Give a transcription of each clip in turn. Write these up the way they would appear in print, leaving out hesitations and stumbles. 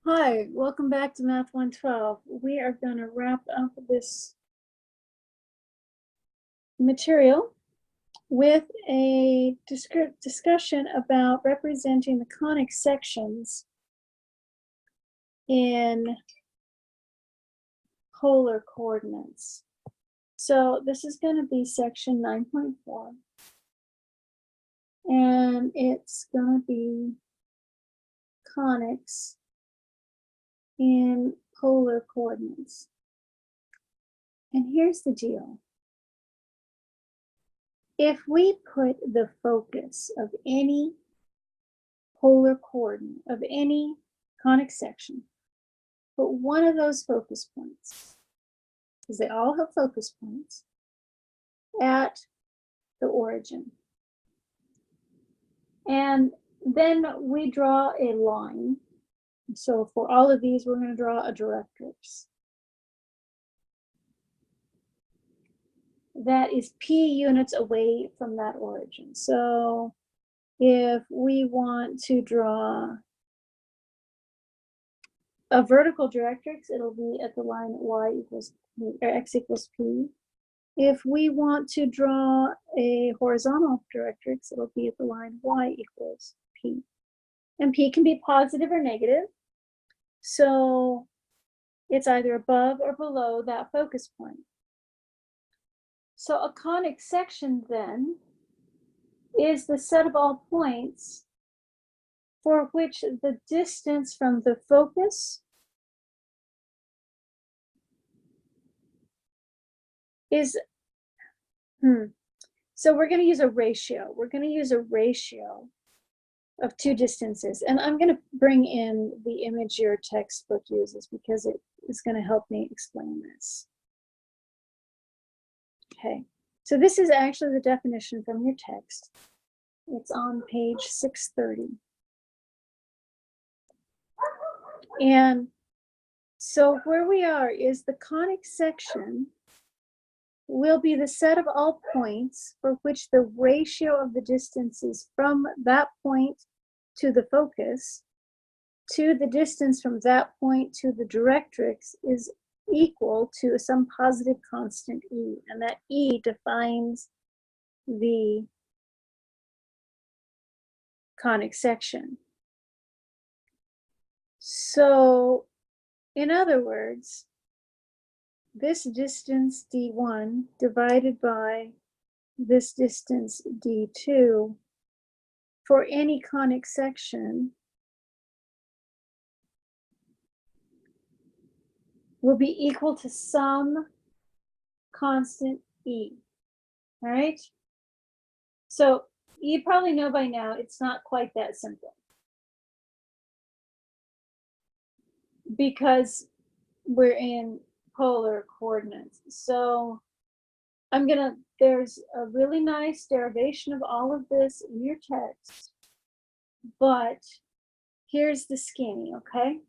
Hi, welcome back to Math 112. We are going to wrap up this material with a discussion about representing the conic sections in polar coordinates. So this is going to be section 9.4, and it's going to be conics in polar coordinates. And here's the deal. If we put the focus of any polar coordinate of any conic section, put one of those focus points, because they all have focus points, at the origin. And then we draw a line. So for all of these, we're going to draw a directrix that is p units away from that origin. So if we want to draw a vertical directrix, it'll be at the line y equals p, or x equals p. If we want to draw a horizontal directrix, it'll be at the line y equals p. And p can be positive or negative. So it's either above or below that focus point. So a conic section then is the set of all points for which the distance from the focus is, so we're going to use a ratio. We're going to use a ratio of two distances. And I'm going to bring in the image your textbook uses because it is going to help me explain this. Okay, so this is actually the definition from your text. It's on page 630. And so where we are is the conic section will be the set of all points for which the ratio of the distances from that point to the focus to the distance from that point to the directrix is equal to some positive constant E, and that E defines the conic section. So, in other words, this distance D1 divided by this distance D2 for any conic section will be equal to some constant E, all right? So you probably know by now it's not quite that simple because we're in polar coordinates. So there's a really nice derivation of all of this in your text, but here's the skinny, okay?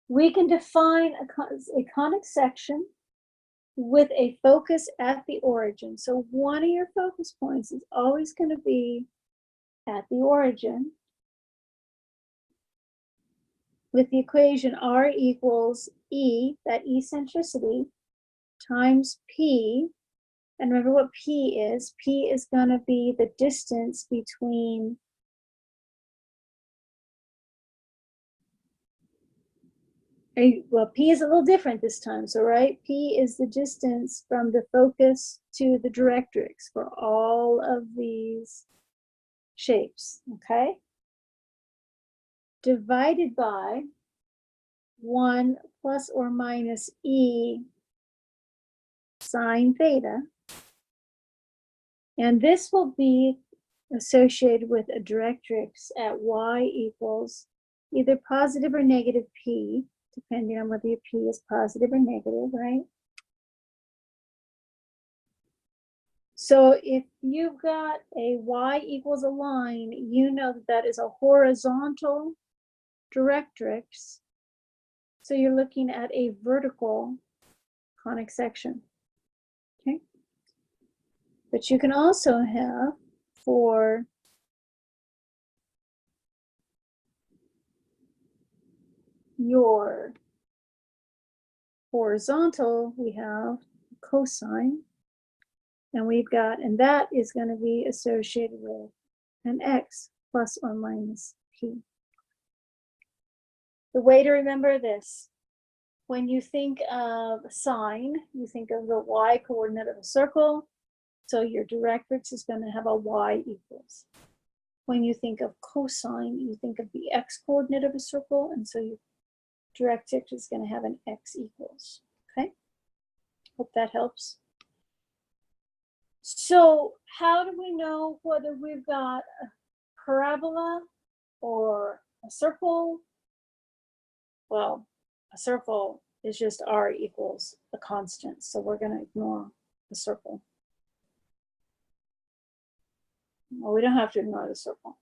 We can define a conic section with a focus at the origin. So one of your focus points is always going to be at the origin with the equation R equals E, that eccentricity, times P. And remember what P is. P is going to be the distance between well, P is a little different this time. So, right, P is the distance from the focus to the directrix for all of these shapes, okay? Divided by 1 plus or minus E sine theta. And this will be associated with a directrix at y equals either positive or negative P, depending on whether your P is positive or negative, right? So if you've got a y equals a line, you know that that is a horizontal directrix. So you're looking at a vertical conic section, okay? But you can also have for your horizontal, we have cosine, and we've got, and that is going to be associated with an x plus or minus p. The way to remember this, when you think of sine, you think of the y coordinate of a circle, so your directrix is going to have a y equals. When you think of cosine, you think of the x coordinate of a circle, and so your directrix is going to have an x equals. Okay? Hope that helps. So how do we know whether we've got a parabola or a circle? Well, a circle is just r equals a constant, so we're going to ignore the circle. Well, we don't have to ignore the circle.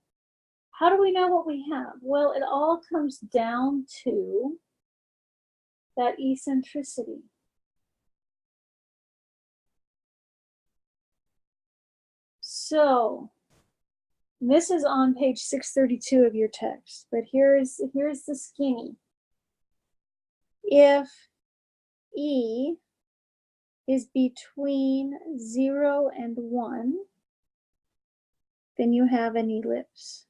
How do we know what we have? Well, it all comes down to that eccentricity. So this is on page 632 of your text, but here's the skinny. If E is between 0 and 1, then you have an ellipse.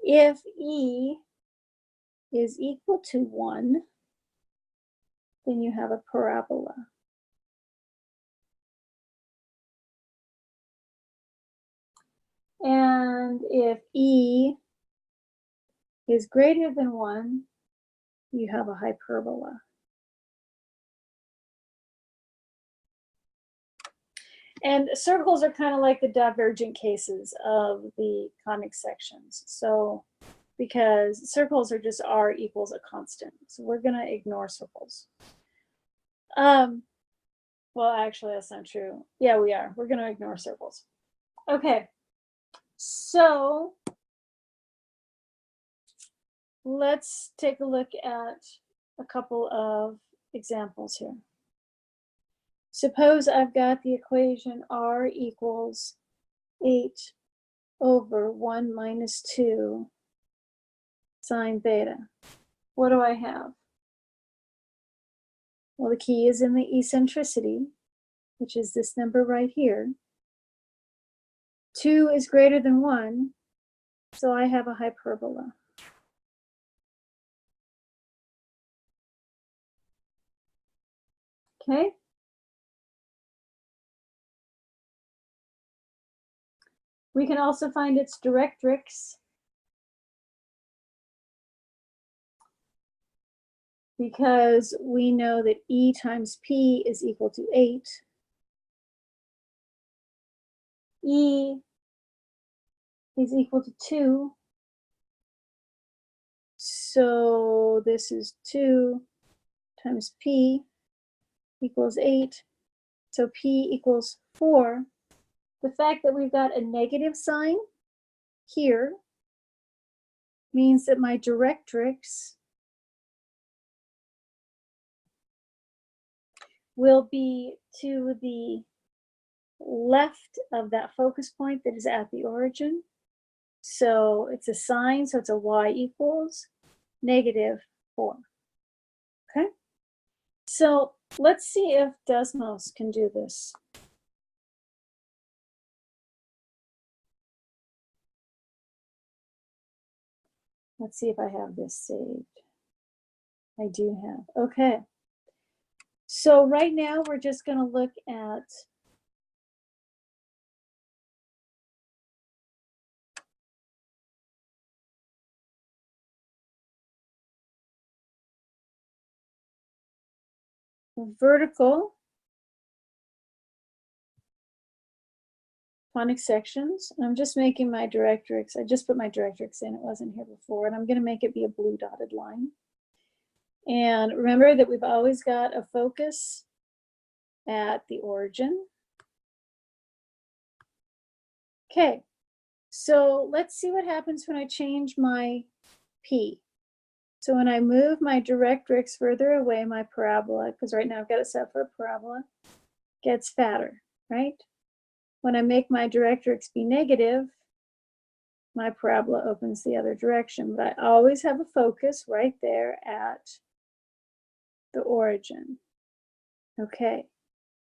If E is equal to 1, then you have a parabola. And if E is greater than 1, you have a hyperbola. And circles are kind of like the divergent cases of the conic sections. So, because circles are just r equals a constant. So we're going to ignore circles. Well, actually, that's not true. Yeah, we are. We're going to ignore circles. Okay. So let's take a look at a couple of examples here. Suppose I've got the equation r equals 8 over 1 minus 2 sine theta. What do I have? Well, the key is in the eccentricity, which is this number right here. 2 is greater than 1, so I have a hyperbola. Okay? We can also find its directrix because we know that E times P is equal to 8. E is equal to 2. So this is 2 times P equals 8. So P equals 4. The fact that we've got a negative sign here means that my directrix will be to the left of that focus point that is at the origin. So it's a sign, so it's a y equals negative 4. Okay? So let's see if Desmos can do this. Let's see if I have this saved. I do have. Okay. So right now we're just going to look at vertical conic sections. I'm just making my directrix. I just put my directrix in. It wasn't here before. And I'm going to make it be a blue dotted line. And remember that we've always got a focus at the origin. Okay, so let's see what happens when I change my P. So when I move my directrix further away, my parabola, because right now I've got it set for a parabola, gets fatter, right? When I make my directrix be negative, my parabola opens the other direction, but I always have a focus right there at the origin. Okay,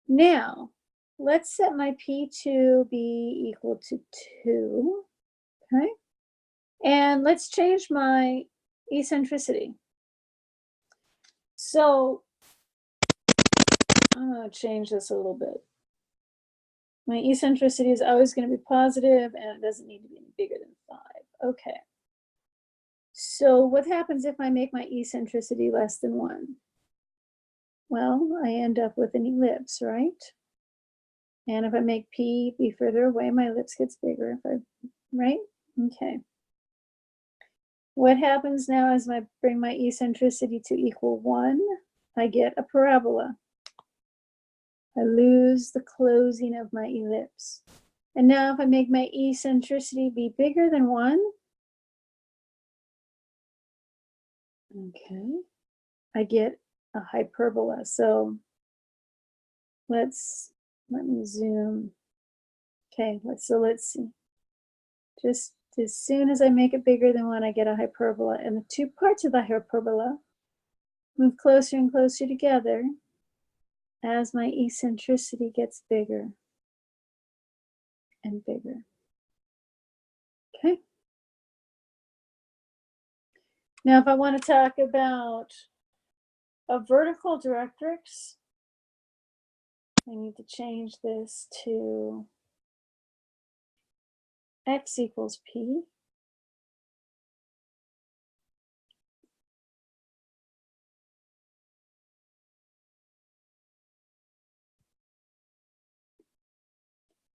now let's set my P to be equal to 2, okay? And let's change my eccentricity. So I'm going to change this a little bit. My eccentricity is always going to be positive, and it doesn't need to be any bigger than 5. Okay. So what happens if I make my eccentricity less than 1? Well, I end up with an ellipse, right? And if I make P be further away, my ellipse gets bigger. Right? Okay. What happens now as I bring my eccentricity to equal 1? I get a parabola. I lose the closing of my ellipse. And now if I make my eccentricity be bigger than 1, okay, I get a hyperbola. So let me zoom. Okay, let's see. Just as soon as I make it bigger than 1, I get a hyperbola. And the two parts of the hyperbola move closer and closer together as my eccentricity gets bigger and bigger. Okay. Now, if I want to talk about a vertical directrix, I need to change this to x equals p.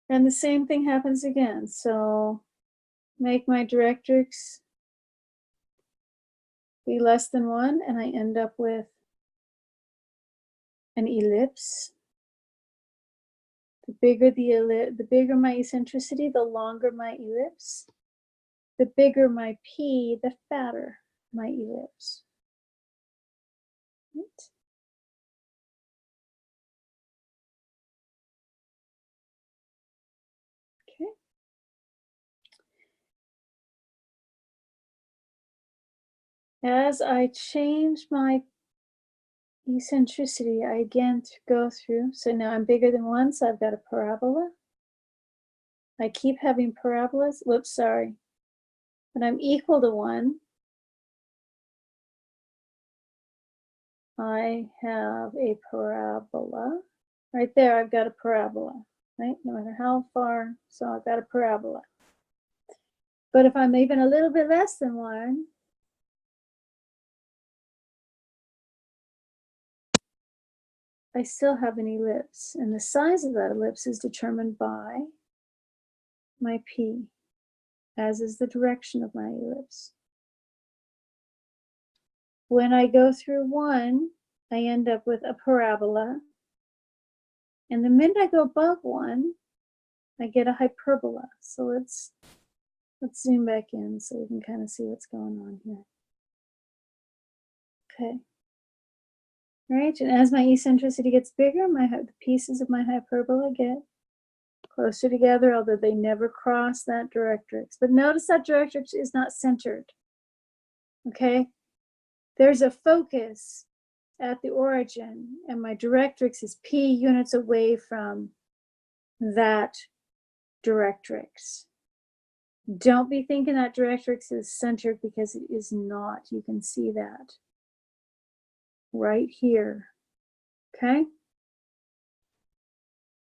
And the same thing happens again. So make my directrix be less than 1, and I end up with an ellipse. The bigger my eccentricity, the longer my ellipse. The bigger my p, the fatter my ellipse. Right? Okay. As I change my eccentricity, I again go through. So now I'm bigger than 1, so I've got a parabola. I keep having parabolas. Whoops, sorry. When I'm equal to 1, I have a parabola. Right there, I've got a parabola, right? No matter how far, so I've got a parabola. But if I'm even a little bit less than 1, I still have an ellipse, and the size of that ellipse is determined by my P, as is the direction of my ellipse. When I go through 1, I end up with a parabola, and the minute I go above 1, I get a hyperbola. So let's zoom back in so we can kind of see what's going on here. Okay. Right, and as my eccentricity gets bigger, the pieces of my hyperbola get closer together, although they never cross that directrix. But notice that directrix is not centered. Okay? There's a focus at the origin, and my directrix is p units away from that directrix. Don't be thinking that directrix is centered, because it is not. You can see that right here. Okay?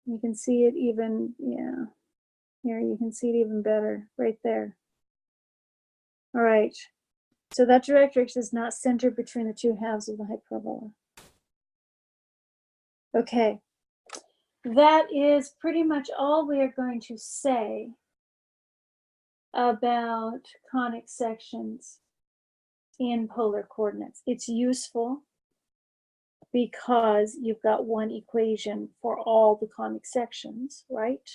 You can see it even, yeah. Here you can see it even better right there. All right. So that directrix is not centered between the two halves of the hyperbola. Okay. That is pretty much all we are going to say about conic sections in polar coordinates. It's useful because you've got one equation for all the conic sections, right?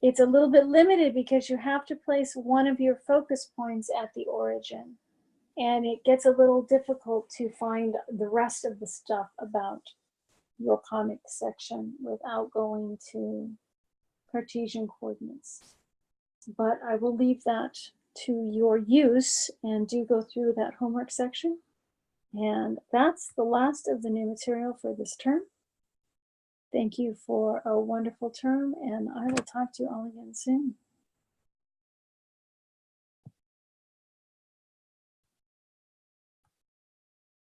It's a little bit limited because you have to place one of your focus points at the origin, and it gets a little difficult to find the rest of the stuff about your conic section without going to Cartesian coordinates. But I will leave that to your use, and do go through that homework section. And that's the last of the new material for this term. Thank you for a wonderful term, and I will talk to you all again soon.